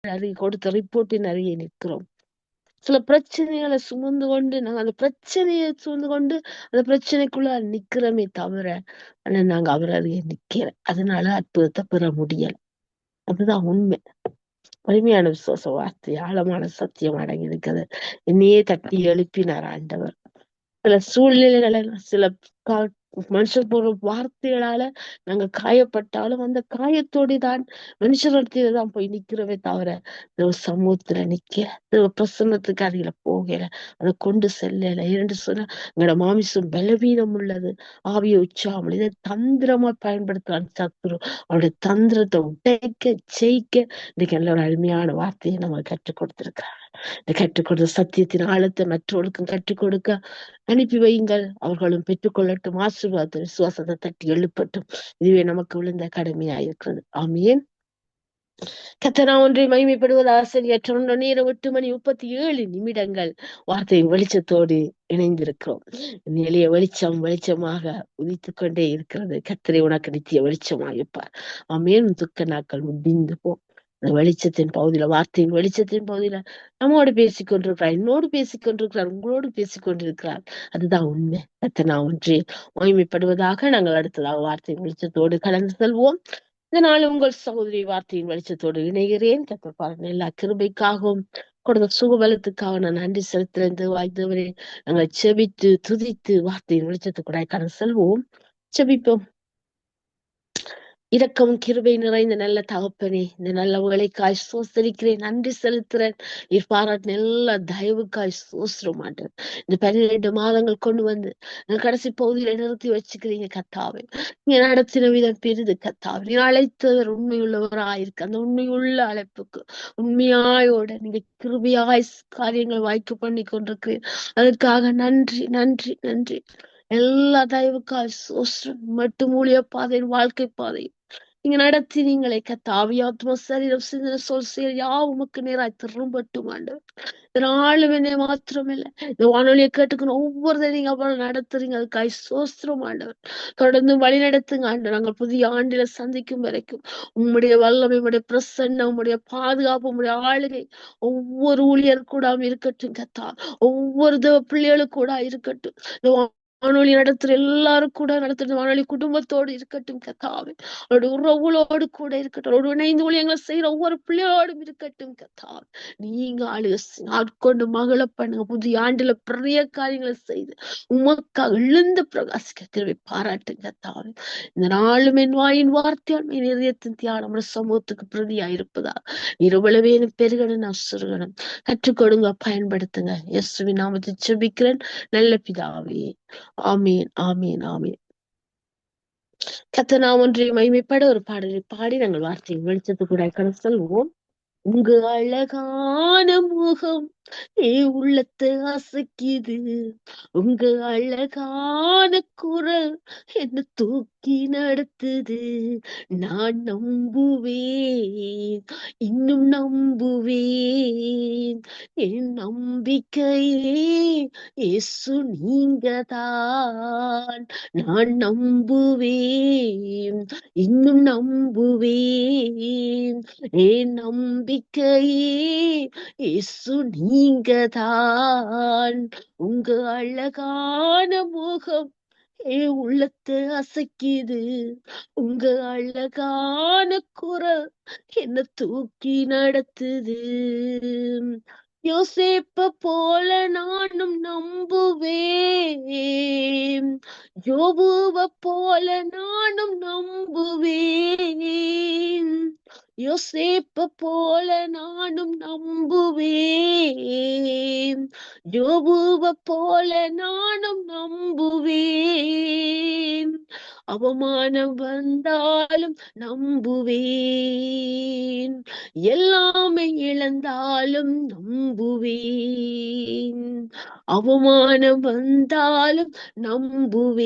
கொடுத்த ரிப்போர்ட்டின் அருகே நிற்கிறோம். சில பிரச்சனைகளை சுமந்து கொண்டு நாங்க அந்த பிரச்சனையை சுமந்து கொண்டு அந்த பிரச்சனைக்குள்ள நிக்கிறோமே தவிர, ஆனா நாங்க அவர் அருகே நிக்கல. அதனால அற்புதத்தை பெற முடியல. அதுதான் உண்மை. வலிமையான விசுவாச வார்த்தை, ஆழமான சத்தியம் அடங்கி இருக்கிறது. என்னையே தட்டி எழுப்பினார் ஆண்டவர். சில சூழ்நிலைகளை, சில மனுஷன் போற வார்த்தைகளால நாங்க காயப்பட்டாலும் அந்த காயத்தோடு தான் மனுஷர்கிட்ட தான் போய் நிக்கிறவே தவிர சமூகத்துல நிக்க பிரசன்னத்துக்கு அருகில போகல, அதை கொண்டு செல்லல. என்று சொன்னா எங்களோட மாமிசம் பலவீனம் உள்ளது, ஆவிய உச்சாமல் இதை தந்திரமா பயன்படுத்துறான் சத்துரு. அவருடைய தந்திரத்தை உடைக்க ஜெயிக்க இன்னைக்கு நல்ல ஒரு அருமையான வார்த்தையை நம்ம கற்றுக் கொடுத்திருக்கிறாங்க. இந்த கற்றுக் கொடுத்த சத்தியத்தின் ஆழத்தை மற்றவர்களுக்கும் கற்றுக் கொடுக்க அனுப்பி வையுங்கள். அவர்களும் பெற்றுக்கொள்ளட்டும். ஆசீர்வாதத்தை விசுவாசத்தை தட்டி எழுப்பட்டும். இதுவே நமக்கு விழுந்த கடமையாயிருக்கிறது. ஆமீன். கத்தனா ஒன்றை மகிமைப்படுவது ஆசிரியற்ற நேரம் 8:37 வார்த்தையின் வெளிச்சத்தோடு இணைந்திருக்கிறோம். எளிய வெளிச்சமாக உதித்து கொண்டே இருக்கிறது. கத்தரை உனக்கு நித்திய வெளிச்சமாயிருப்பார். ஆமேன். துக்க நாட்கள் முடிந்து போ. அந்த வெளிச்சத்தின் பகுதியில, வார்த்தையின் வெளிச்சத்தின் பகுதியில நம்மோடு பேசிக் கொண்டிருக்கிறார், என்னோடு பேசிக் கொண்டிருக்கிறார், உங்களோடு பேசிக் கொண்டிருக்கிறார். அதுதான் உண்மை. கத்தனா ஒன்றே மகிமைப்படுவதாக. நாங்கள் அடுத்ததாக வார்த்தையின் வெளிச்சத்தோடு கடந்து செல்வோம். இதனால் உங்கள் சகோதரி வார்த்தையின் வெளிச்சத்தோடு இணைகிறேன். கத்தர் எல்லா கிருபைக்காகவும் கொடுத்த சுகபலத்துக்காக நான் நன்றி செலுத்துறேன். வாய்ந்தவரே, நாங்கள் செபித்து துதித்து வார்த்தையின் வெளிச்சத்துக்கூட கடந்து செல்வோம். செபிப்போம். இரக்கம் கிருபை நிறைந்த நல்ல தகப்பனே, இந்த நல்ல வேலைக்காய் சோசரிக்கிறேன், நன்றி செலுத்துறேன். நீர் பாராட்டின எல்லா தயவுக்காய் சோசர மாட்டேன். இந்த 12 மாதங்கள் கொண்டு வந்து கடைசி பகுதியில நிறுத்தி வச்சுக்கிறீங்க கத்தாவே. நீங்க நடத்தின விதம் பெரிது கத்தாவே. நீ அழைத்தவர் உண்மையுள்ளவராயிருக்கு. அந்த உண்மையுள்ள அழைப்புக்கு உண்மையாயோட நீங்க கிருபையாய் காரியங்கள் வாய்க்கு பண்ணி கொண்டிருக்கிறேன். அதற்காக நன்றி நன்றி நன்றி. எல்லா தயவுக்காய் சோசரம் மட்டும் ஊழிய பாதை, வாழ்க்கை பாதை நீங்க நடத்தினீங்களே கத்தாவி, ஆத்மா சரீரம் சிந்தனை சொல் செயல் உமக்கு நேராய் திரும்பட்டும் ஆண்டவர். இதனாலும் என்னை மாத்திரமில்லை, இந்த வானொலியை கேட்டுக்கணும் ஒவ்வொருத்தரையும் நீங்க அவ்வளவு நடத்துறீங்க. அதுக்காய் சோஸ்திரம் ஆண்டவர். தொடர்ந்து வழி நடத்துங்க ஆண்டவர். நாங்கள் புதிய ஆண்டில சந்திக்கும் வரைக்கும் உம்முடைய வல்லமை, உம்முடைய பிரசன்னம், உம்முடைய பாதுகாப்பு, உம்முடைய ஆளுகை ஒவ்வொரு ஊழியர் கூட இருக்கட்டும் கத்தா. ஒவ்வொரு பிள்ளைகளும் கூட இருக்கட்டும். இந்த வானொலி நடத்துற எல்லாரும் கூட நடத்துற வானொலி குடும்பத்தோடு இருக்கட்டும் கத்தாவே. அவருடைய உறவுகளோடு கூட இருக்கட்டும். அவரோடு இணைந்து ஊழியங்களை செய்யற ஒவ்வொரு பிள்ளையோடும் இருக்கட்டும் கத்தாவே. நீங்க ஆட்கொண்டு மகள பண்ணுங்க. புதிய ஆண்டுல பெரிய காரியங்களை செய்து உமக்காக எழுந்து பிரகாசிக்க திரும்பி பாராட்டுங்க கத்தாவே. இந்த நாளும் என் வாயின் வார்த்தையால் என் இதயத்தின் தியானம் சமூகத்துக்கு பிரதியா இருப்பதா இருவளவே பெருகணும், நான் சுருகணும். கற்றுக் கொடுங்க, பயன்படுத்துங்க. இயேசுவின் நாமத்தை ஜெபிக்கிறேன் நல்ல பிதாவே. ஆமீன் ஆமீன் ஆமீன். கர்த்தர் நாமம் ஒன்றை மகிமைப்பட ஒரு பாடலை பாடி நாங்கள் வார்த்தையை வெளிச்சத்துக்கூட கடந்து செல்வோம். உங்க அழகான முகம் உள்ளத்தை அசைக்குது. உங்க அழகான குரல் என்ன தூக்கி நடத்துது. நான் நம்புவேன், இன்னும் நம்புவேன். என் நம்பிக்கையே இயேசு நீங்கதான். நான் நம்புவேன், இன்னும் நம்புவேன். என் நம்பிக்கையே இயேசு நீங்கதான். உங்க அழகான முகம் உள்ளத்தை அசைக்குது. உங்க அழகான குரல் என்ன தூக்கி நடத்துது. யோசேப்ப போல நானும் நம்புவேன். யோபுவ போல நானும் நம்புவேன். யோசேப்ப போல நானும் நம்புவேன். யோபுவ போல நானும் நம்புவேன். அவமானம் வந்தாலும் நம்புவேன். எல்லாமே இழந்தாலும் நம்புவேன். அவமானம் வந்தாலும் நம்புவேன்.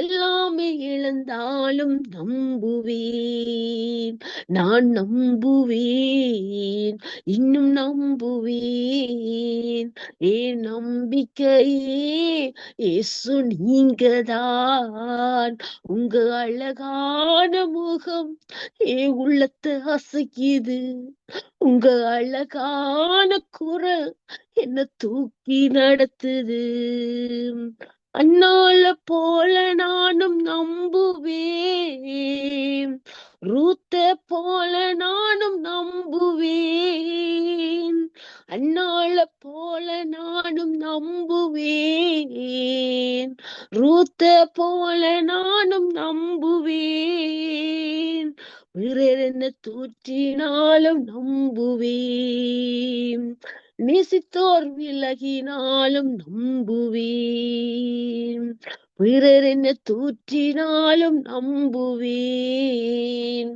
எல்லாமே இழந்தாலும் நம்புவேன். நான் நம்புவேன், இன்னும் நம்புவேன். ஏன் நம்பிக்கையே இயேசு நீங்கதான். உங்க அழகான முகம் உள்ளத்தை அசைக்குது. உங்க அழகான குரல் என்ன தூக்கி நடத்துது. அண்ணால போல நானும் நம்புவேன். ரூத்த போல நானும் நம்புவேன். அண்ணால போல நானும் நம்புவேன். ரூத்த போல நானும் நம்புவேன். பிறர் என்ன தூற்றினாலும் நம்புவேன். நேசித்தோர் விலகினாலும் நம்புவேன். பிறர் என்ன தூற்றினாலும் நம்புவேன்.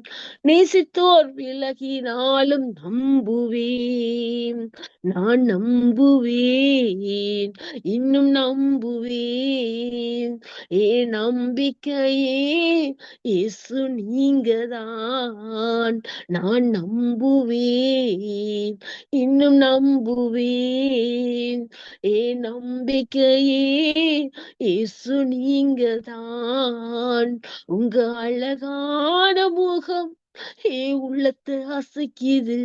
நேசித்தோர் விலகினாலும் நம்புவேன். நான் நம்புவேன், இன்னும் நம்புவேன். ஏன் நம்பிக்கையே இயேசு நீங்கதான். நான் நம்புவேன், இன்னும் நம்புவேன். ஏன் நம்பிக்கையே இயேசு நீங்கதான். உங்க அழகான முகம் உள்ளத்தை அசைக்குது.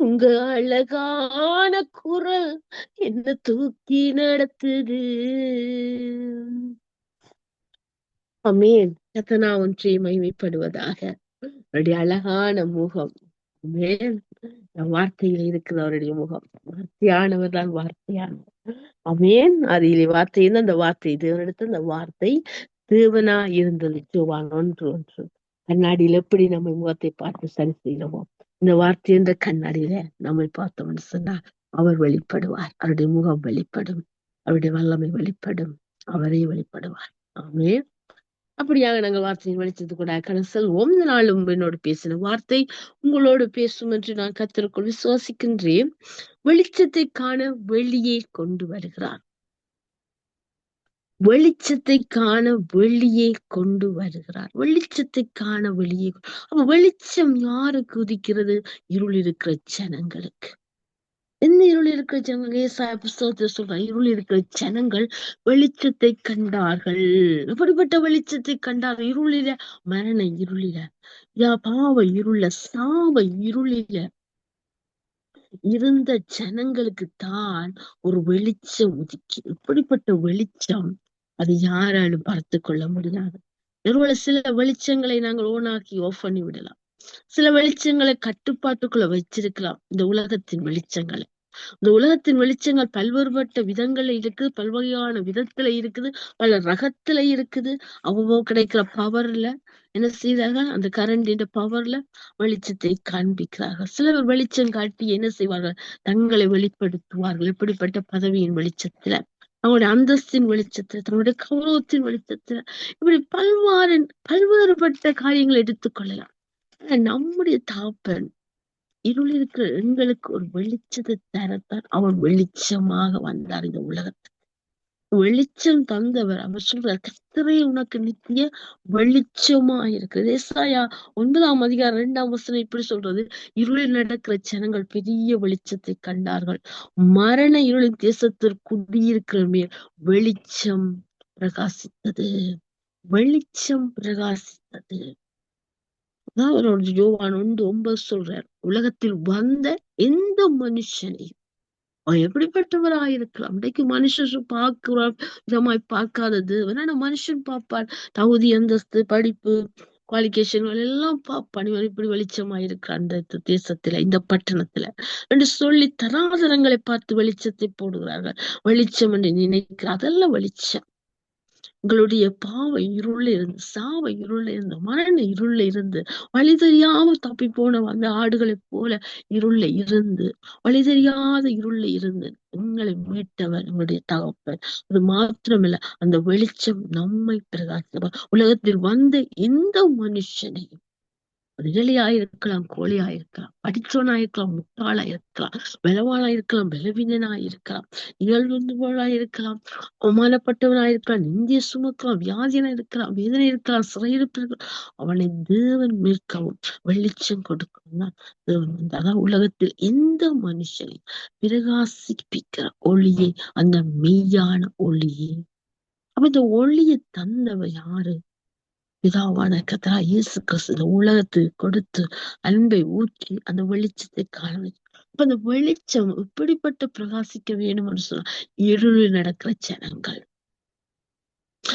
உங்க அழகான குரல் என்ன தூக்கி நடத்துது. ஆமென். கர்த்தர் ஒன்றே மகிமைப்படுவதாக. அவருடைய அழகான முகம். ஆமென். வார்த்தையில் இருக்கிற அவருடைய முகம். வார்த்தையானவர் தான் வார்த்தையானவர். ஆமென். அதிலே வார்த்தை இருந்த அந்த வார்த்தை தேவனிடத்தில் அந்த வார்த்தை தேவனா இருந்தது. யோவான் 1:1. கண்ணாடியில் எப்படி நம்ம முகத்தை பார்த்து சரி செய்யணுமோ இந்த வார்த்தை என்ற கண்ணாடியில நம்மை பார்த்தோம்னு சொன்னா அவர் வெளிப்படுவார். அவருடைய முகம் வெளிப்படும். அவருடைய வல்லமை வெளிப்படும். அவரே வெளிப்படுவார். ஆமென். அப்படியாக நாங்கள் வார்த்தையின் வெளிச்சத்துக்கூட கடந்து செல்வோம். இந்த நாளும் என்னோடு பேசின வார்த்தை உங்களோடு பேசும் என்று நான் கர்த்தருக்குள் விசுவாசிக்கின்றேன். வெளிச்சத்தை காண வெளியே கொண்டு வருகிறார். வெளிச்சத்தை காண வெளியே கொண்டு வருகிறார். வெளிச்சத்தை காண வெளியே. அப்ப வெளிச்சம் யாருக்கு உதிக்கிறது? இருள் இருக்கிற ஜனங்களுக்கு. என்ன இருள் இருக்கிற ஜனங்கள்? ஏசாயா புஸ்தகத்தை சொல்ற இருள் இருக்கிற ஜனங்கள் வெளிச்சத்தை கண்டார்கள். எப்படிப்பட்ட வெளிச்சத்தை கண்டார்கள்? இருளில, மரண இருளில, பாவ இருள, சாப இருளில இருந்த ஜனங்களுக்கு தான் ஒரு வெளிச்சம் உதிக்கி. இப்படிப்பட்ட வெளிச்சம் அது யாராலும் பார்த்து கொள்ள முடியாது. சில வெளிச்சங்களை நாங்கள் ஓனாக்கி ஆஃப் பண்ணி விடலாம். சில வெளிச்சங்களை கட்டுப்பாட்டுக்குள்ள வச்சிருக்கலாம். இந்த உலகத்தின் வெளிச்சங்களை. இந்த உலகத்தின் வெளிச்சங்கள் பல்வேறுபட்ட விதங்கள்ல இருக்குது. பல்வகையான விதத்துல இருக்குது. பல ரகத்துல இருக்குது. அவங்க கிடைக்கிற பவர்ல என்ன செய்தார்கள்? அந்த கரண்டின் பவர்ல வெளிச்சத்தை காண்பிக்கிறார்கள். சிலர் வெளிச்சம் காட்டி என்ன செய்வார்கள்? தங்களை வெளிப்படுத்துவார்கள். எப்படிப்பட்ட பதவியின் வெளிச்சத்துல, அவங்களுடைய அந்தஸ்தின் வெளிச்சத்துல, தன்னுடைய கௌரவத்தின் வெளிச்சத்துல, இப்படி பல்வேறுபட்ட காரியங்களை எடுத்துக்கொள்ளலாம். நம்முடைய தாப்பன் இருள் இருக்கிற எங்களுக்கு ஒரு வெளிச்சத்தை தரத்தான் அவர் வெளிச்சமாக வந்தார் இந்த உலகத்துக்கு. வெளிச்சம் தந்தவர். அவர் சொல்றார், கர்த்தரே உனக்கு நித்திய வெளிச்சமா இருக்கிறது. ஏசாயா 9:2 இப்படி சொல்றது, இருளில் நடக்கிற ஜனங்கள் பெரிய வெளிச்சத்தை கண்டார்கள். மரண இருளின் தேசத்தில் குடியிருக்கிற மேல் வெளிச்சம் பிரகாசித்தது. வெளிச்சம் பிரகாசித்தது. அவரோட யோவான் 1:9 சொல்றார், உலகத்தில் வந்த எந்த மனுஷனையும் அவன் எப்படிப்பட்டவராயிருக்கலாம். இன்றைக்கு மனுஷன் பார்க்கிறார் விதமாய் பார்க்காதது வேணா மனுஷன் பார்ப்பார். தகுதி, அந்தஸ்து, படிப்பு, குவாலிபிகேஷன்கள் எல்லாம் பார்ப்பான். இவன் இப்படி வெளிச்சமா இருக்கிறான் இந்த தேசத்துல, இந்த பட்டணத்துல என்று சொல்லி தராதரங்களை பார்த்து வெளிச்சத்தை போடுகிறார்கள். வெளிச்சம் என்று நினைக்கிறார். அதெல்லாம் வெளிச்சம். உங்களுடைய பாவ இருள்ல இருந்து, சாவ இருள்ல இருந்து, மரண இருள்ல இருந்து, வழி தெரியாம தப்பி போன அந்த ஆடுகளை போல இருள்ல இருந்து, வழி தெரியாத இருள்ல இருந்து உங்களை மீட்டவர் உங்களுடைய தகப்பன். அது மாத்திரமில்ல, அந்த வெளிச்சம் நம்மை பிரகாசிப்பவர். உலகத்தில் வந்த எந்த மனுஷனையும் அது எலியாயிருக்கலாம், கோழியாயிருக்கலாம், படிச்சவனாயிருக்கலாம், முட்டாளாயிருக்கலாம், பலவானாயிருக்கலாம், பலவீனனாயிருக்கலாம், இயல்புள்ளவனாயிருக்கலாம், அவமானப்பட்டவனாயிருக்கலாம், நிந்திய சுமக்கலாம், வியாதியனா இருக்கலாம், வேதனை இருக்கலாம், சிறையிருப்பு இருக்கலாம். அவனை தேவன் மீட்கவும் வெளிச்சம் கொடுக்கவும் தான் தேவன் வந்தார். அதான் உலகத்தில் எந்த மனுஷனை பிரகாசிப்பிக்கிற ஒளியே, அந்த மெய்யான ஒளியே. அப்ப இந்த ஒளியை தந்தவ யாரு? பிதாவான கர்த்தராகிய இயேசு கிறிஸ்து இந்த உலகத்துக்கு கொடுத்து அன்பை ஊற்றி அந்த வெளிச்சத்தை காண வைக்கும். அப்ப அந்த வெளிச்சம் எப்படிப்பட்ட பிரகாசிக்க வேணும்னு சொன்னா, இருளில் நடக்கிற ஜனங்கள்,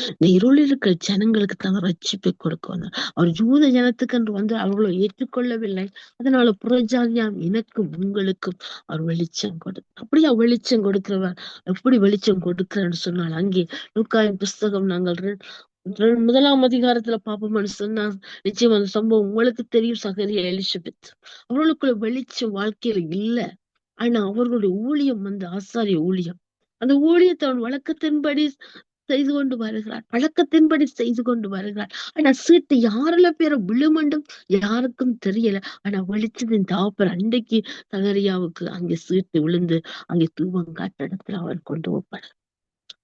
இந்த இருளில் இருக்கிற ஜனங்களுக்கு தான் ரட்சிப்பை கொடுக்க வந்தார். அவர் யூத ஜனத்துக்கு என்று வந்து அவர்களை ஏற்றுக்கொள்ளவில்லை. அதனால புறஜாதியாம் எனக்கும் உங்களுக்கும் அவர் வெளிச்சம் அப்படியா வெளிச்சம் கொடுக்கிறவர்? எப்படி வெளிச்சம் கொடுக்கிறான்னு சொன்னால், அங்கே லூக்காவின் புஸ்தகம் நாங்கள் முதலாம் அதிகாரத்துல பாப்போம்னு சொன்னா, நிச்சயம் அந்த சம்பவம் உங்களுக்கு தெரியும். சகரியா, எலிசபெத் அவர்களுக்குள்ள வெளிச்சம் வாழ்க்கையில இல்ல. ஆனா அவர்களுடைய ஊழியம் வந்து ஆசாரிய ஊழியம். அந்த ஊழியத்தை அவன் வழக்கத்தின்படி செய்து கொண்டு வருகிறார், பழக்கத்தின்படி செய்து கொண்டு வருகிறார். ஆனா சீட்டு யாரெல்லாம் பேர விழுமண்டும் யாருக்கும் தெரியல. ஆனா வெளிச்சத்தின் தாப்பர் அன்றைக்கு சகரியாவுக்கு அங்கே சீட்டு விழுந்து அங்கே தூவம் காட்ட இடத்துல அவன் கொண்டு வைப்பார்.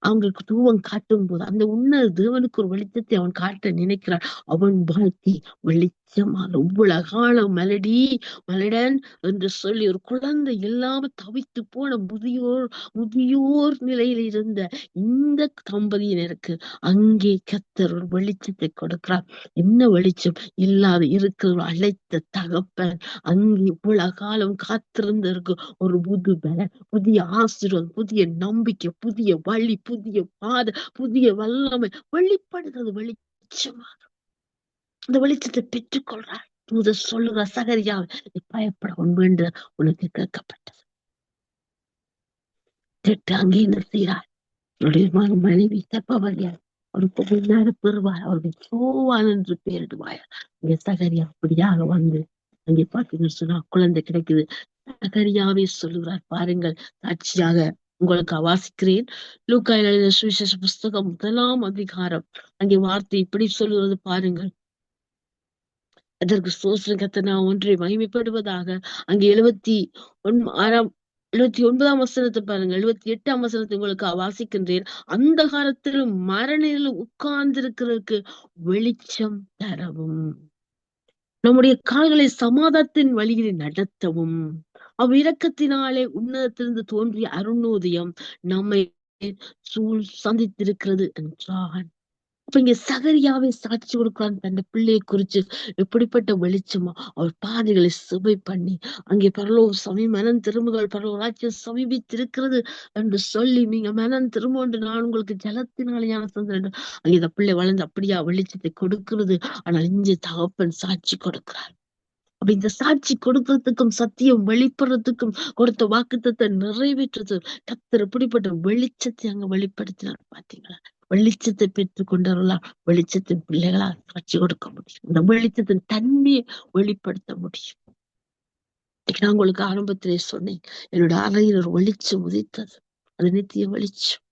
அவங்களுக்கு தூவம் காட்டும் போது அந்த உன்னத தேவனுக்கு ஒரு வெளிச்சத்தை அவன் காட்ட நினைக்கிறான். அவன் வாழ்க்கை வெளிச்சமாக இவ்வளவு மலடி மலடன் என்று சொல்லி ஒரு குழந்தை இல்லாம தவித்து போன முதியோர் நிலையில் இருந்த இந்த தம்பதியினருக்கு அங்கே கர்த்தர் ஒரு வெளிச்சத்தை கொடுக்கிறார். என்ன வெளிச்சம்? இல்லாத இருக்கிற அழைத்த தகப்பன் அங்கே இவ்வளவு காலம் காத்திருந்திருக்கு ஒரு புது பலன், புதிய ஆசீர்வாதம், புதிய நம்பிக்கை, புதிய வழி, புதிய பாதை, புதிய வல்லமை வெளிப்படுகிறது. வெளிச்சமாக அந்த வெளிச்சத்தை பெற்றுக் கொள்றார். தூதர் சொல்லுகிற சகரியாவை, நீ பயப்பட என்று உனக்கு கேட்கப்பட்டது. கேட்டு அங்கே நிறுத்துகிறார். அவருடைய மனைவி தப்பவழியார் அவருக்கு முன்னாடி பெறுவார், அவருக்கு சோவான் என்று பெயரிடுவார். இங்க சகரியா அப்படியாக வந்து அங்கே பார்த்தீங்கன்னு சொன்னா குழந்தை கிடைக்குது. சகரியாவே சொல்லுகிறார் பாருங்கள், சாட்சியாக உங்களுக்கு வாசிக்கிறேன். லூக்கா எழுதின சுவிசேஷ புஸ்தகம் 1ஆம் அதிகாரம் அங்கே வார்த்தை இப்படி சொல்லுவது பாருங்கள். அதற்கு ஸ்தோத்திரம் கர்த்தர் நான் ஒன்றை மகிமைப்படுவதாக. அங்கே 79ஆம் வசனத்தை பாருங்க, 78ஆம் வசனத்தை உங்களுக்கு வாசிக்கின்றேன். அந்த காலத்தில் மரணில் உட்கார்ந்திருக்கிறதுக்கு வெளிச்சம் தரவும், நம்முடைய கால்களை சமாதானத்தின் வழியில் நடத்தவும், அவ்விரக்கத்தினாலே உன்னதத்திலிருந்து தோன்றிய அருணோதயம் நம்மை சந்தித்திருக்கிறது என்றான். அப்ப இங்க சகரியாவே சாட்சி கொடுக்கிறான் தன் பிள்ளையை குறிச்சு. எப்படிப்பட்ட வெளிச்சமா அவர் பாதைகளை சுவை பண்ணி அங்கே பரலோக மனம் திரும்புகள், பரலோக ராஜ்யம் சமீபித்திருக்கிறது என்று சொல்லி நீங்க மனம் திரும்ப என்று நான் உங்களுக்கு ஜலத்தினாலே ஞானஸ்நானம் என்று அங்கே இந்த பிள்ளை வளர்ந்து அப்படியா வெளிச்சத்தை கொடுக்கிறது. ஆனால் இங்கே தகப்பன் சாட்சி கொடுக்கிறார். அப்ப இந்த சாட்சி கொடுக்கறதுக்கும் சத்தியம் வெளிப்படுறதுக்கும் கொடுத்த வாக்குத்தத்தை நிறைவேற்றுறது கர்த்தர் எப்படிப்பட்ட வெளிச்சத்தை அங்க வெளிப்படுத்தினார் பாத்தீங்களா? வெளிச்சத்தை பெற்றுக் கொண்டவர்களா வெளிச்சத்தின் பிள்ளைகளா சாட்சி கொடுக்க முடியும். இந்த வெளிச்சத்தின் தன்மையை வெளிப்படுத்த முடியும். நான் உங்களுக்கு ஆரம்பத்திலே சொன்னேன், என்னோட அறையில் ஒரு வெளிச்சம் உதித்தது. அது நித்திய வெளிச்சம்.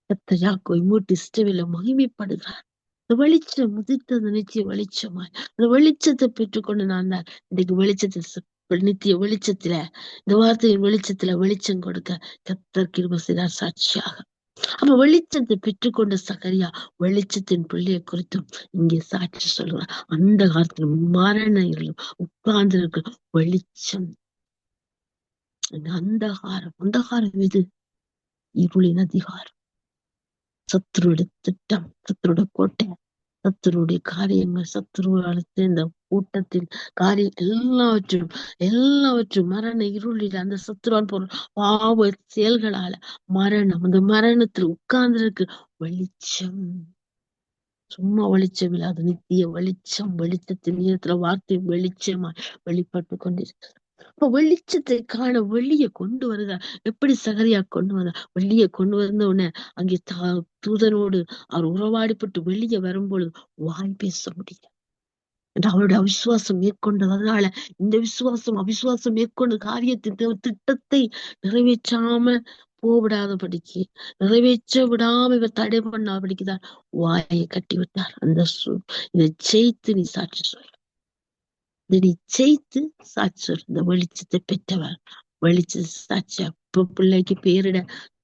கர்த்தர் யாக்கோபை மீட்டு இஸ்ரவேலை மகிமைப்படுகிறார். அந்த வெளிச்சம் உதித்தது நித்திய வெளிச்சமாய். அந்த வெளிச்சத்தை பெற்றுக்கொண்டு நான் தான் இன்னைக்கு வெளிச்சத்தில் நித்திய வெளிச்சத்துல இந்த வார்த்தையின் வெளிச்சத்துல வெளிச்சம் கொடுக்க கர்த்தர் கிருபை செய்தார் சாட்சியாக. அப்ப வெளிச்சத்தை பெற்றுக்கொண்ட சகரியா வெளிச்சத்தின் பிள்ளையை குறித்தும் இங்கே சாட்சி சொல்லுவார். அந்த காலத்துல மரண இருளும் உட்கார்ந்து இருக்க வெளிச்சம். அந்தகாரம் இது இருளின் அதிகாரம், சத்துருடைய திட்டம், சத்துருடைய கோட்டை, சத்துருடைய காரியங்கள், சத்துருவால் சேர்ந்த கூட்டத்தின் காரியம் எல்லாவற்றும் மரண இருளில் அந்த சத்துருவான் போற பாவ செயல்களால மரணம், அந்த மரணத்தில் உட்கார்ந்திருக்கு வெளிச்சம். சும்மா வெளிச்சம் இல்ல, அது நித்திய வெளிச்சம். வெளிச்சத்தின் நேரத்துல வார்த்தை வெளிச்சமாய் வெளிப்பட்டு கொண்டிருக்கு. அப்ப வெளிச்சத்தை காண வெளியே கொண்டு வருகிறார். எப்படி சகரியா கொண்டு வந்தார்? வெளியே கொண்டு வந்த உடனே அங்கே தூதனோடு அவர் உறவாடிப்பட்டு வெளியே வரும்பொழுது வாய் பேச முடியும் என்று அவருடைய அவிசுவாசம் மேற்கொண்டதுனால, இந்த அவிசுவாசம் மேற்கொண்ட காரியத்தின் திட்டத்தை நிறைவேற்றாம போவிடாதபடிக்கு, நிறைவேற்ற விடாம இவர் தடை பண்ணாதபடிக்குதான் வாயை கட்டி விட்டார். இதை ஜெயித்து நீ சாட்சி சொல்ல. இதை செய்து சாட்சி இந்த வெளிச்சத்தை பெற்றவர் வெளிச்ச சாட்சியா பிள்ளைக்கு பேரிட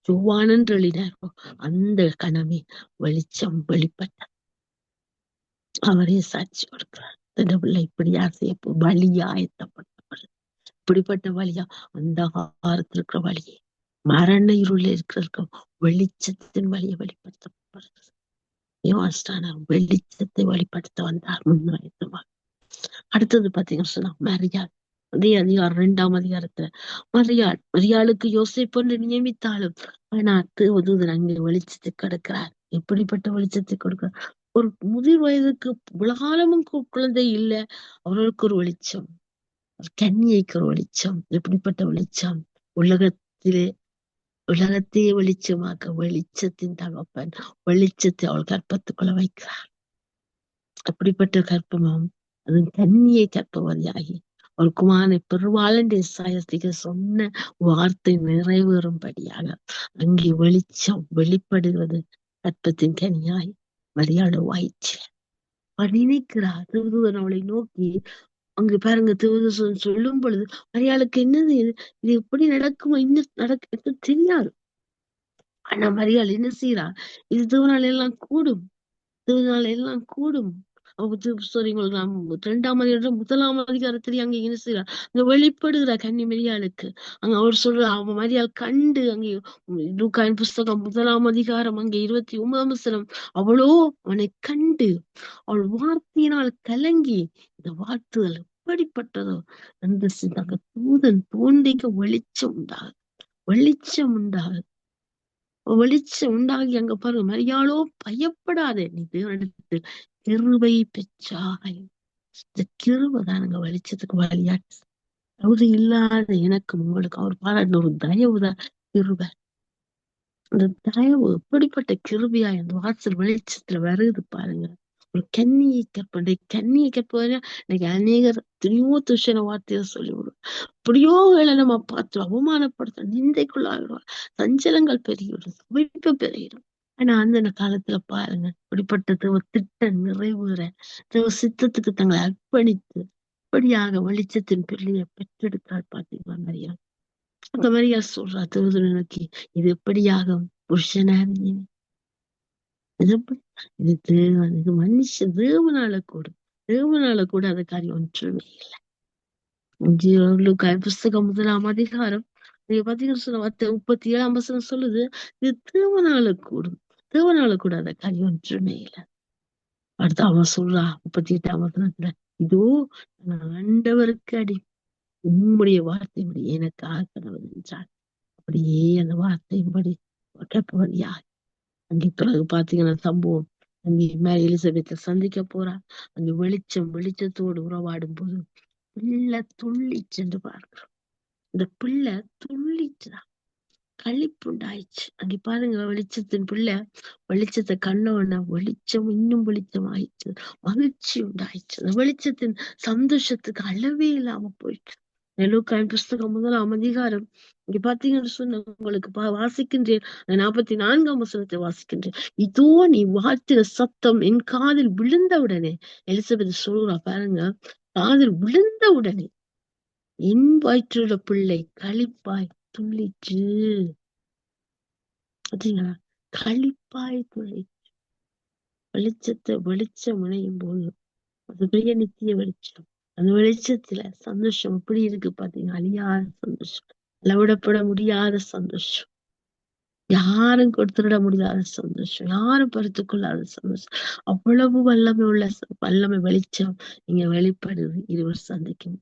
சுவானன்று எழுதினாரோ அந்த கணமே வெளிச்சம் வெளிப்பட்ட அவரே சாட்சி கொடுக்கிறார். இந்த பிள்ளை இப்படியா செய்ய வழியா ஆயத்தப்பட்டவர் இப்படிப்பட்ட வழியா அந்த ஆகாரத்தில் இருக்கிற வழியை மரண இருள் இருக்கிற வெளிச்சத்தின் வழியை வெளிப்படுத்தப்படுகிறது. வெளிச்சத்தை வெளிப்படுத்த வந்தார் முன்னாயத்தமாக. அடுத்தது பாத்தீங்கன்னு சொன்னா மரியாள் அதே அதிகாரம் 2ஆம் அதிகாரத்துல மரியாளுக்கு யோசேப்பு நியமித்தாலும் ஆனா தேவதூதன் அங்கே வெளிச்சத்தை கொடுக்கிறார். எப்படிப்பட்ட வெளிச்சத்தை கொடுக்கிறார்? ஒரு முதிர் வயதுக்கு உலகாலமும் குழந்தை இல்ல, அவர்களுக்கு ஒரு வெளிச்சம், கன்னியைக்கு ஒரு வெளிச்சம். எப்படிப்பட்ட வெளிச்சம்? உலகத்தையே வெளிச்சமாக்க வெளிச்சத்தின் தகப்பன் வெளிச்சத்தை அவள் கற்பத்துக்குள்ள வைக்கிறார். அப்படிப்பட்ட கற்பமாம் அது கன்னியை கற்பவதியாகி ஒரு குமாரனை பெருவாளன் இசாயத்திக்கு சொன்ன வார்த்தை நிறைவேறும்படியாக அங்கே வெளிச்சம் வெளிப்படுகிறது. கற்பத்தின் கனியாய் மரியாதை வாய்ச்சி நினைக்கிறார். திருதூதன் அவளை நோக்கி அங்க பாருங்க, திருதூதன் சொல்லும் பொழுது மரியாளுக்கு என்னது இது எப்படி நடக்குமா இன்னும் நடக்க தெரியாது. ஆனா மரியாள் என்ன செய்யறா? இது திருநாள் எல்லாம் கூடும், திருநாள் எல்லாம் கூடும். உங்களுக்கு 2ஆம் அதிகாரம் 1ஆம் அதிகாரத்திலேயே அங்க என்ன செய்யறா? அங்க வெளிப்படுகிற கன்னி மரியாளுக்கு அங்க அவர் சொல்ற அவன் மரியாள் கண்டு அங்கே லூக்காவின் புஸ்தகம் 1ஆம் அதிகாரம் அங்கே 29ஆம் வசனம் அவளோ அவனை கண்டு அவள் வார்த்தையினால் கலங்கி இந்த வார்த்தைகள் எப்படிப்பட்டதோ அந்த சிந்தாங்க தூதன் தோன்றிக்க வெளிச்சம் உண்டாகுது, வெளிச்சம் உண்டாகுது, வெளிச்சம் உண்டாகி அங்க பாருங்க மரியாளோ பயப்படாதே, நீ தேவனிடத்தில் கிருபை பெற்றாய். இந்த கிருபைதான் அங்க வெளிச்சத்துக்கு வழியாட்டு. அவரு இல்லாத எனக்கும் உங்களுக்கு அவர் பாராட்டின ஒரு தயவுதான் கிருபை. அந்த தயவு எப்படிப்பட்ட கிருபையா அந்த வாசல் வெளிச்சத்துல வருது பாருங்க. ஒரு கன்னியை கற்பனை கன்னியை கற்பனை இன்னைக்கு அநேகர் துணியோ துஷன வார்த்தையை சொல்லிவிடும். எப்படியோ நம்ம பார்த்து அவமானப்படுத்த நிந்தைக்குள்ளாகிடுவார். சஞ்சலங்கள் பெருகிவிடும், சமைப்பு பெருகிடும். ஆனா அந்த காலத்துல பாருங்க இப்படிப்பட்ட தேவ திட்டம் நிறைவேற தேவ சித்தத்துக்கு தங்களை அர்ப்பணித்து இப்படியாக வெளிச்சத்தின் பிள்ளையை பெற்றெடுத்தால் பாத்தீங்களா மரியா. அந்த மரியா சொல்றா தேவதூதனுக்கு, இது எப்படியாகும் புருஷனானீங்க, இது இது தேவன், இது மனுஷ தேவனால கூட அந்த காரியம் ஒன்றுமே இல்லை. புஸ்தகம் 1ஆம் அதிகாரம் நீங்க பாத்தீங்கன்னு சொன்ன 37ஆம் வசனம் சொல்லுது, இது தேவனால கூட அந்த காரியம் ஒன்றுமே இல்லை. அடுத்து அவன் சொல்றா 38ஆம் வசனத்துல, இதோ நான் ஆண்டவருக்கு அடி உம்முடைய வார்த்தைப்படி எனக்கு ஆக்கணவன் என்றார். அப்படியே அந்த வார்த்தையின்படி கேட்பவழியா அங்கே பிறகு பாத்தீங்கன்னா சம்பவம் அங்கே மேரி எலிசபெத்தை சந்திக்க போறா. அங்க வெளிச்சத்தோடு உறவாடும் போது பிள்ளை துள்ளிச்சு என்று பார்க்கிறோம். இந்த பிள்ளை துள்ளிச்சுதான், களிப்புண்டாயிடுச்சு. அங்கே பாருங்க வெளிச்சத்தின் பிள்ளை வெளிச்சத்தை கண்ணோன்னா வெளிச்சம் இன்னும் வெளிச்சம் ஆயிடுச்சு, மகிழ்ச்சி உண்டாயிடுச்சு. அந்த வெளிச்சத்தின் சந்தோஷத்துக்கு அளவே இல்லாம போயிடுச்சு. லூக்காவின் புஸ்தகம் 1ஆம் அதிகாரம் இங்க பாத்தீங்கன்னு சொன்ன உங்களுக்கு வாசிக்கின்றேன், 44ஆம் வசனத்தை வாசிக்கின்றேன். இதோ நீ வாழ்த்தின சத்தம் என் காதில் விழுந்தவுடனே, எலிசபெத் சொல்றா பாருங்க, காதில் விழுந்தவுடனே என் வயிற்றுள்ள பிள்ளை களிப்பாய் துள்ளிச்சு. பாத்தீங்களா? களிப்பாய் துள்ளி வெளிச்சம் இணையும் போது அது பெரிய நித்திய வெளிச்சம். அந்த வெளிச்சத்துல சந்தோஷம் எப்படி இருக்கு பாத்தீங்க, அழியாத சந்தோஷம், அளவிடப்பட முடியாத சந்தோஷம், யாரும் கொடுத்துட முடியாத சந்தோஷம், யாரும் பறித்துக் கொள்ளாத சந்தோஷம். அவ்வளவு வல்லமை வெளிச்சம் நீங்க வெளிப்படுது. இருவர் சந்திக்கும்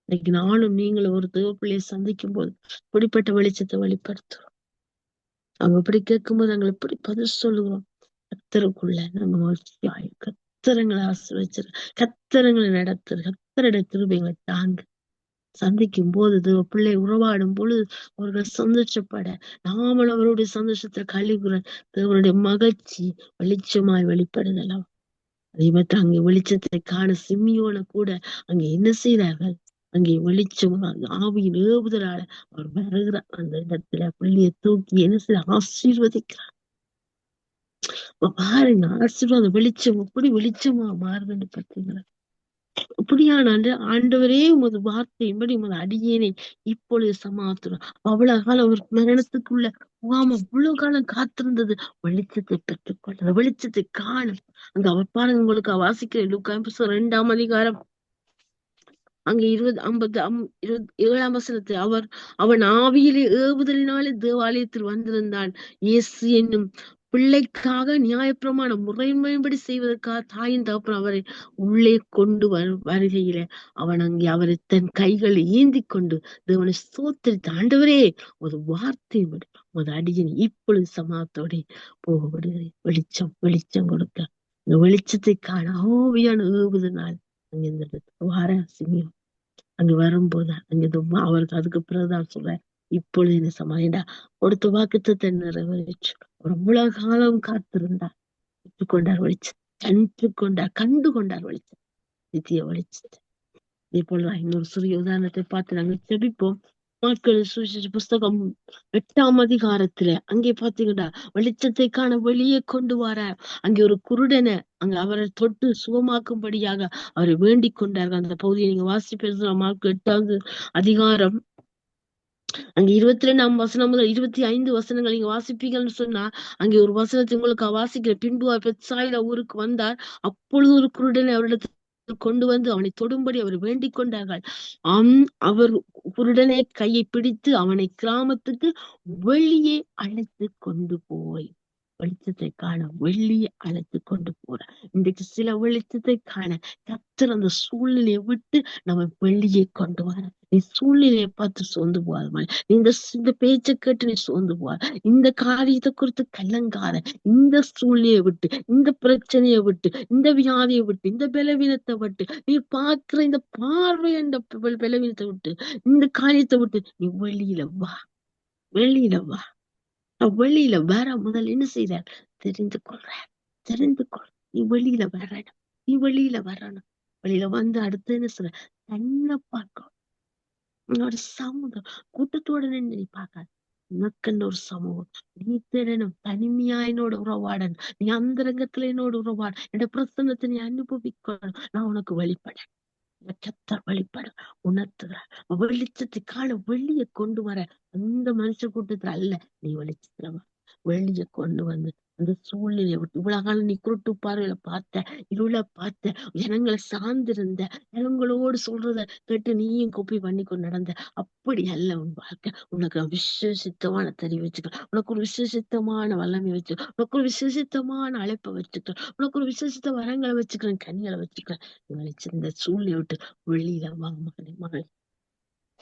இன்னைக்கு நானும் நீங்களும் ஒரு தேவ பிள்ளையை சந்திக்கும் போது இப்படிப்பட்ட வெளிச்சத்தை வெளிப்படுத்துறோம். அவங்க எப்படி கேட்கும்போது நாங்கள் எப்படி பதில் சொல்லுவோம்? கத்தருக்குள்ள நம்ம மகிழ்ச்சியாய் கத்தரங்களை ஆசிர்வச்சிரு, கத்தரங்களை நடத்துரு, கத்தருடைய கிருபைகளை தாங்க. சந்திக்கும் போது பிள்ளை உறவாடும் பொழுது அவர்கள் சந்தோஷப்பட நாமல் அவருடைய சந்தோஷத்துல கழிவுற தேவனுடைய மகிழ்ச்சி வெளிச்சமாய் வெளிப்படுதலாம். அதே மாதிரி அங்கே வெளிச்சத்தை காண சிம்மியோன கூட அங்கே என்ன செய்தார்கள்? அங்கே வெளிச்சம் ஆவியின் ஏவுதலால அவர் வருகிறார். அந்த இடத்துல பிள்ளையை தூக்கி என்ன செய்ய ஆசீர்வதிக்கிறார். பாருங்க, ஆசீர்வாதம் வெளிச்சம் எப்படி வெளிச்சமா மாறுதுன்னு பார்த்தீங்களா? இப்படியான ஆண்டவரே உமது வார்த்தையின்படி உமது அடியேனை இப்பொழுது சமாத்துறோம். அவ்வளவு காலம் ஒரு மரணத்துக்குள்ள அவ்வளவு காலம் காத்திருந்தது வெளிச்சத்தை பெற்றுக்கொள்ள, வெளிச்சத்தை காணும். அங்க அவர் பாருங்க, உங்களுக்கு வாசிக்கிற லூக்கா 2 அங்க 7 அவன் ஆவியிலே ஏவுதலினாலே தேவாலயத்தில் வந்திருந்தான். இயேசு என்னும் பிள்ளைக்காக நியாயப்பிரமாணம் முறைமைப்படி செய்வதற்காக தாயின் தகப்பன் அவரை உள்ளே கொண்டு வருகையில அவன் அங்கே அவரை தன் கைகளை ஏந்தி கொண்டு தேவனை ஸ்தோத்திரித்த, ஆண்டவரே ஒரு வார்த்தையின்படி ஒரு அடியன் இப்பொழுது சமாதத்தோட போக விடுகிறேன். வெளிச்சம் வெளிச்சம் கொடுக்க இந்த வெளிச்சத்தை காண ஆவியான ஏவுதனால் அங்க இந்த வார சிங்கம் அங்க வரும்போது அங்க அவருக்கு அதுக்கு பிறகுதான் சொல்ற, இப்பொழுது என்ன சமாளிடா கொடுத்த வாக்குத்தத்தை நிறைவேற்று. ஒரு அவ்வளவு காலம் காத்திருந்தார், பெற்றுக்கொண்டார் வெளிச்சம், கண்டு கொண்டார் வெளிச்சம், நித்திய வெளிச்சத்தை. இதே போலதான் இன்னொரு சிறிய உதாரணத்தை பார்த்து நாங்க செபிப்போம். மார்க்கு சுவிசேஷ புஸ்தகம் 8ஆம் அதிகாரத்துல அங்கே பாத்தீங்கன்னா வெளிச்சத்தை காண வெளியே கொண்டு வர அங்கே ஒரு குருடனை அங்க அவரை தொட்டு சுகமாக்கும்படியாக அவரை வேண்டிக் கொண்டார்கள். அந்த பகுதியை நீங்க வாசிப்பேன். மார்க்கு 8ஆவது அதிகாரம் அங்க 22ஆம் வசனம் முதல் 25 வசனங்கள் நீங்க வாசிப்பீங்கன்னு சொன்னா, அங்கே ஒரு வசனத்தை உங்களுக்கு வாசிக்கிற. பின்பு அவர் பெத்சாயிதா ஊருக்கு வந்தார். அப்பொழுது ஒரு குருடனை அவரிடத்தில் கொண்டு வந்து அவனை தொடும்படி அவர் வேண்டிக் கொண்டார்கள். அவர் குருடனை கையை பிடித்து அவனை கிராமத்துக்கு வெளியே அழைத்து கொண்டு போய் வெளிச்சத்தை காண வெளியே அழைத்து கொண்டு போற. இன்றைக்கு சில வெளிச்சத்தை காண கர்த்தர் அந்த சூழ்நிலையை விட்டு நம்ம வெளியே கொண்டு வர. நீ சூழ்நிலையை பார்த்து சோர்ந்து போகாத, இந்த பேச்சை கேட்டு நீ சோர்ந்து போகாத, இந்த காரியத்தை குறித்து கலங்காத. இந்த சூழ்நிலையை விட்டு, இந்த பிரச்சனையை விட்டு, இந்த வியாதியை விட்டு, இந்த பலவீனத்தை விட்டு, நீ பார்க்கிற இந்த பார்வை, இந்த பலவீனத்தை விட்டு, இந்த காரியத்தை விட்டு நீ வெளியில வா, வெளியில வா. வெளியில வர முதல் என்ன செய்றார்? தெரிந்து கொள். நீ வெளியில வரணும், நீ வெளியில வரணும். வெளியில வந்து அடுத்து என்ன சொல்ற? தன்னை பார்க்க, உன்னோட சமூகம் கூட்டத்தோட நின்று நீ பார்க்காத. உனக்குன்னு ஒரு சமூகம் நீ தேடணும். தனிமையா என்னோட உறவாடணும். நீ அந்தரங்கத்துல என்னோட உறவாட, என்னோட பிரசன்னத்தை நீ அனுபவிக்கணும். நான் உனக்கு வெளிப்பட கர்த்தர் வெளிப்பட உணர்த்துகிறார். வெளிச்சத்தை காண வெளியே கொண்டு வர அந்த மனுஷ கூட்டத்துல அல்ல, நீ வெளிச்சத்துல வெளியே கொண்டு வந்து அந்த சூழ்நிலையை விட்டு. இவ்வளவு காலம் நீ குருட்டு பார்வையில பார்த்த, இருள பார்த்த, ஜனங்களை சார்ந்திருந்த, ஜனங்களோடு சொல்றத கேட்டு நீயும் கோப்பி பண்ணி கொண்டு நடந்த. அப்படி அல்ல உன் வாழ்க்கை. உனக்கு விசேஷித்தமான தெரிய வச்சுக்க, உனக்கு ஒரு விசேஷித்தமான வல்லமை வச்சுக்க, உனக்கு ஒரு விசேஷித்தமான அழைப்பை வச்சுக்க, உனக்கு ஒரு விசேஷித்த வரங்களை வச்சுக்கிறேன், கனிகளை வச்சுக்கிறேன். இந்த சூழ்நிலை விட்டு வெளியில வா மகனே.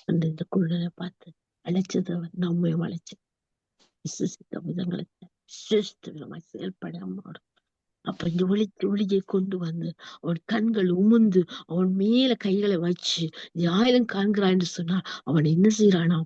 அந்த இந்த குழந்தைய பார்த்து அழைச்சது நம்மையும் அழைச்சு விசேஷித்த விதங்களை விசேஷித்த விதமாய் செயல்பட அம்மாவோட. அப்ப இந்த ஒளியை கொண்டு வந்து அவன் கண்கள் உமுந்து அவன் மேல கைகளை வச்சு ஆயிரம் காண்கிறான் என்று சொன்னா, அவன் என்ன செய்யறானா?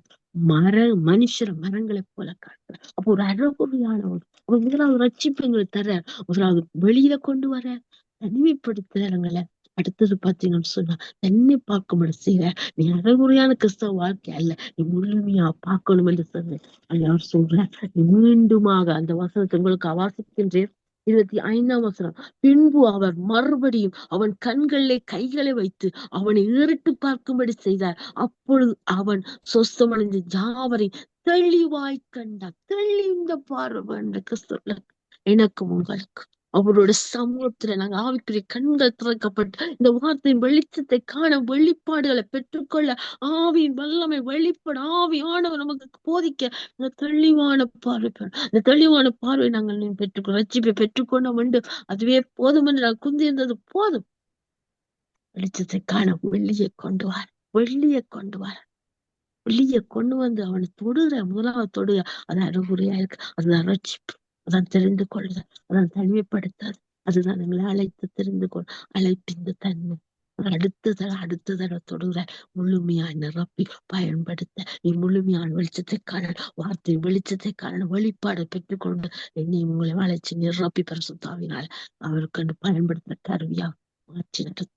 மரங்களை போல காட்டுறான். அப்ப ஒரு அழகுறியானவன். அவன் முதலாவது ரட்சிப்புங்களை தர, முதலாவது வெளியில கொண்டு வர, தனிமைப்படுத்துறங்களை. அடுத்தது பாத்தீங்கன்னு சொன்னா தன்னை பார்க்கும்படி செய்யற. நீ அறகுறையான கிறிஸ்தவ வாழ்க்கை அல்ல, நீ முழுமையா பார்க்கணும் என்று சொன்ன. அவர் சொல்ற, நீ மீண்டுமாக அந்த வசனத்தை உங்களுக்கு வாசிக்கின்றேன். 25ஆம் வசனம். பின்பு அவர் மறுபடியும் அவன் கண்களிலே கைகளை வைத்து அவனை ஏறிட்டு பார்க்கும்படி செய்தார். அப்பொழுது அவன் சொஸ்தமடைந்து யாவரை தெளிவாய் கண்டார். தெளிந்த பார்வை சொல்ல எனக்கும் உங்களுக்கு அவரோட சமூகத்துல நாங்க ஆவிக்குரிய கண்கள் திறக்கப்பட்டு இந்த வார்த்தையின் வெளிச்சத்தை காண வெளிப்பாடுகளை பெற்றுக்கொள்ள ஆவியின் வல்லமை வெளிப்பட ஆவியானவர் நமக்கு போதிக்க இந்த தெளிவான பார்வை, இந்த தெளிவான பார்வை நாங்கள் பெற்றுக்கொள்ள ரட்சிப்பை பெற்றுக்கொண்டோம் என்று அதுவே போதும் என்று நான் குந்திருந்தது போதும். வெளிச்சத்தை காண வெளியே கொண்டு வர வெளியே கொண்டு வந்து அவனை தொடுற, முதலாவது தொடுக. அது அறுகுறையா இருக்கு. அதுதான் ரட்சிப்பு, அதான் தெரிந்து கொள்ளுதல், அதான் தனிமைப்படுத்தாது. அதுதான் எங்களை அழைத்து தெரிந்து கொள் அழைப்பிந்த தன்மை. அடுத்த தடவை தொடுகிற முழுமையா நிரப்பி பயன்படுத்த நீ முழுமையான வெளிச்சத்தை காண, வார்த்தை வெளிச்சத்தை காண, வெளிப்பாடு பெற்றுக்கொண்டு என்னை உங்களை அழைச்சி நிரப்பி பரிசுத்தாவினால் அவருக்கு பயன்படுத்துற கருவியா மாற்றி நடத்த.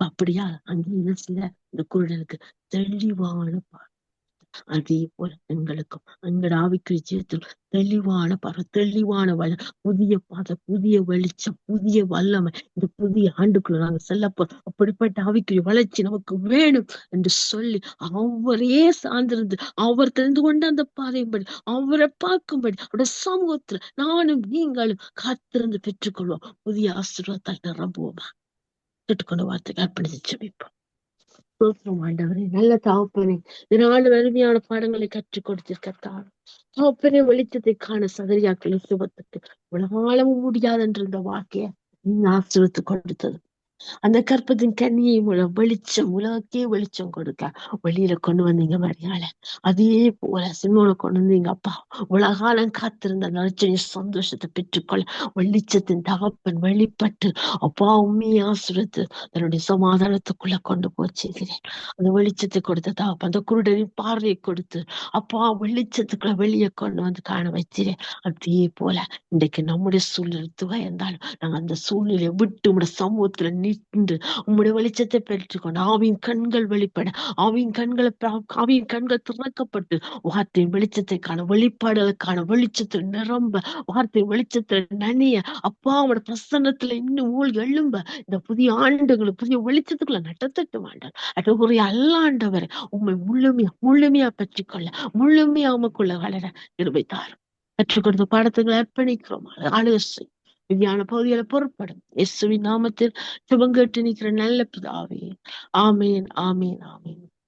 அப்படியா அங்கே என்ன செய்ய? இந்த குருடனுக்கு தெளிவான அதே போல எங்களுக்கும் எங்களோட ஆவிக்குரிய ஜீவிதத்தில் தெளிவான புதிய பாதை, புதிய வெளிச்சம், புதிய வல்லமை, இந்த புதிய ஆண்டுக்குள்ள நாங்க செல்லப்போம். அப்படிப்பட்ட ஆவிக்குரிய வளர்ச்சி நமக்கு வேணும் என்று சொல்லி அவரே சார்ந்திருந்து அவர் தெரிந்து கொண்ட அந்த பாதையின்படி அவரை பார்க்கும்படி அவருடைய சமூகத்துல நானும் நீங்களும் காத்திருந்து பெற்றுக்கொள்வோம். புதிய ஆசீர்வாதத்தால் நிரம்புவோமா? கேட்டுக்கொண்ட வார்த்தைக்கு அர்ப்பணித்து ஜெபிப்போம். ஸ்தோத்திரம் ஆண்டவரே, நல்ல தகப்பனே, இதனால அருமையான பாடங்களை கற்றுக் கொடுத்திருக்கிறார். தகப்பனே, வெளிச்சத்தை காண சகரியாக்கள் சுபத்துக்கு உலகாலமும் முடியாது என்ற இந்த வாக்கைய நீங்க ஆசீர்வத்து கொடுத்தது. அந்த கற்பத்தின் கன்னியை மூலம் வெளிச்சம், உலகக்கே வெளிச்சம் கொடுக்க வெளியில கொண்டு வந்தீங்க மரியாள. அதே போல சிம்மோனை கொண்டு வந்தீங்க அப்பா. உலகாலம் காத்திருந்த அந்த ரட்சணிய சந்தோஷத்தை பெற்றுக்கொள்ள வெளிச்சத்தின் தகப்பன் வெளிப்பட்டு அப்பா உண்மையை ஆசிரியத்து தன்னுடைய சமாதானத்துக்குள்ள கொண்டு போச்சுகிறேன். அந்த வெளிச்சத்தை கொடுத்த தகப்பன் அந்த குருடரின் பார்வையை கொடுத்து அப்பா வெளிச்சத்துக்குள்ள வெளியே கொண்டு வந்து காண வச்சிரேன். அதே போல இன்றைக்கு நம்முடைய சூழ்நிலை துவைந்தாலும் நாங்க அந்த சூழ்நிலையை விட்டு உங்களுடைய சமூகத்துல நின்று உம்முடைய வெளிச்சத்தை பெற்றுக்கொண்டு ஆவியின் கண்கள் வெளிப்பட ஆவியின் கண்கள் திறக்கப்பட்டு வார்த்தையின் வெளிச்சத்தை காண வெளிப்பாடுகளுக்கான வெளிச்சத்தில் நிரம்ப வார்த்தை வெளிச்சத்தில் நனிய அப்பா அவனோட பிரசன்னத்துல இன்னும் ஊழ் எழும்ப இந்த புதிய ஆண்டுகளும் புதிய வெளிச்சத்துக்குள்ள நடத்தட்டு மாட்டார் அட்டுக்குரிய அல்லாண்டவரை உண்மை முழுமையா பெற்றுக்கொள்ள முழுமையா உமக்குள்ள வளர இருவைத்தார். கற்றுக் கொடுத்த பாடத்துகளை அர்ப்பணிக்கிறோம். ஆலோசனை விஞ்ஞான பகுதிகளை பொருட்படும் இயேசுவின் நாமத்தில் சுபம் கேட்டு நிற்கிற நல்ல பிதாவே. ஆமேன், ஆமேன், ஆமேன்.